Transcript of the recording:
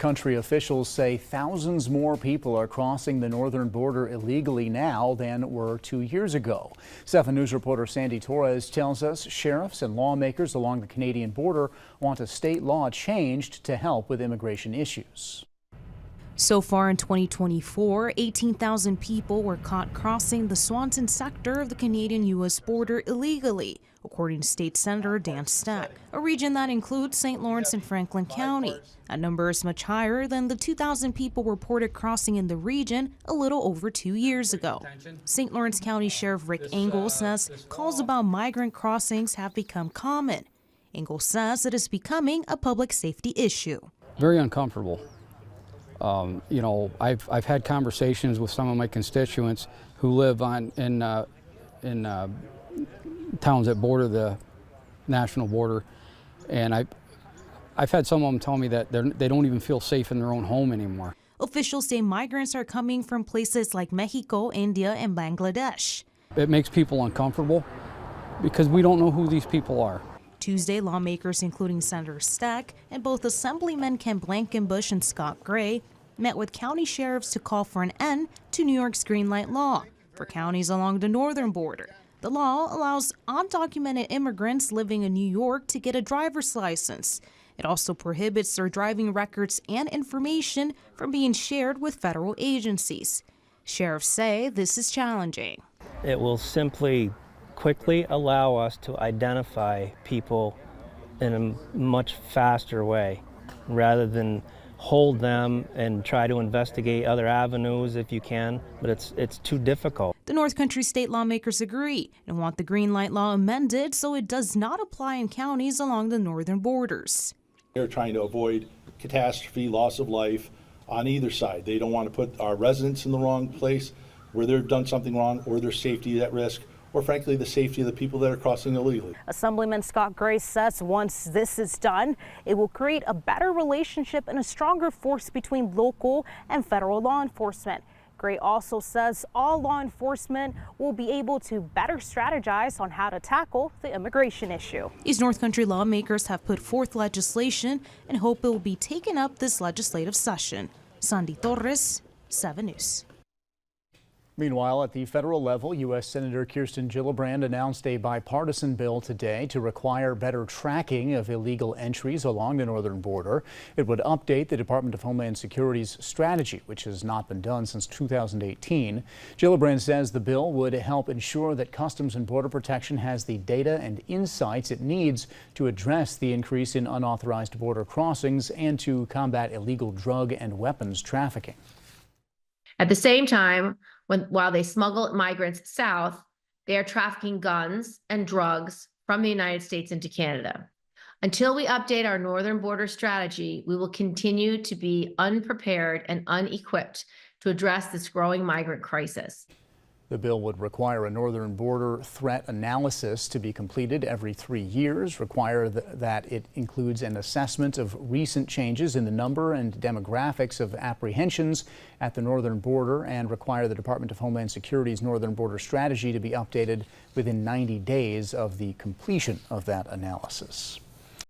country officials say thousands more people are crossing the northern border illegally now than were 2 years ago. 7 News reporter Sandy Torres tells us sheriffs and lawmakers along the Canadian border want a state law changed to help with immigration issues. So far in 2024, 18,000 people were caught crossing the Swanton Sector of the Canadian-U.S. border illegally, according to State Senator Dan Stec, a region that includes St. Lawrence and Franklin County. That number is much higher than the 2,000 people reported crossing in the region a little over 2 years ago. St. Lawrence County Sheriff Rick Engel says calls about migrant crossings have become common. Engel says it is becoming a public safety issue. Very uncomfortable. You know, I've had conversations with some of my constituents who live in towns that border the national border, and I've had some of them tell me that they don't even feel safe in their own home anymore. Officials say migrants are coming from places like Mexico, India, and Bangladesh. It makes people uncomfortable because we don't know who these people are. Tuesday, lawmakers, including Senator Stec and both Assemblymen Ken Blankenbush and Scott Gray, met with county sheriffs to call for an end to New York's green light law for counties along the northern border. The law allows undocumented immigrants living in New York to get a driver's license. It also prohibits their driving records and information from being shared with federal agencies. Sheriffs say this is challenging. It will simply quickly allow us to identify people in a much faster way rather than hold them and try to investigate other avenues if you can, but it's too difficult. The North Country state lawmakers agree and want the green light law amended so it does not apply in counties along the northern borders. They're trying to avoid catastrophe, loss of life on either side. They don't want to put our residents in the wrong place where they've done something wrong or their safety at risk, or frankly the safety of the people that are crossing illegally. Assemblyman Scott Gray says once this is done, it will create a better relationship and a stronger force between local and federal law enforcement. Gray also says all law enforcement will be able to better strategize on how to tackle the immigration issue. These North Country lawmakers have put forth legislation and hope it will be taken up this legislative session. Sandy Torres, 7 News. Meanwhile, at the federal level, U.S. Senator Kirsten Gillibrand announced a bipartisan bill today to require better tracking of illegal entries along the northern border. It would update the Department of Homeland Security's strategy, which has not been done since 2018. Gillibrand says the bill would help ensure that Customs and Border Protection has the data and insights it needs to address the increase in unauthorized border crossings and to combat illegal drug and weapons trafficking. At the same time, while they smuggle migrants south, they are trafficking guns and drugs from the United States into Canada. Until we update our northern border strategy, we will continue to be unprepared and unequipped to address this growing migrant crisis. The bill would require a northern border threat analysis to be completed every 3 years, require that it includes an assessment of recent changes in the number and demographics of apprehensions at the northern border, and require the Department of Homeland Security's northern border strategy to be updated within 90 days of the completion of that analysis.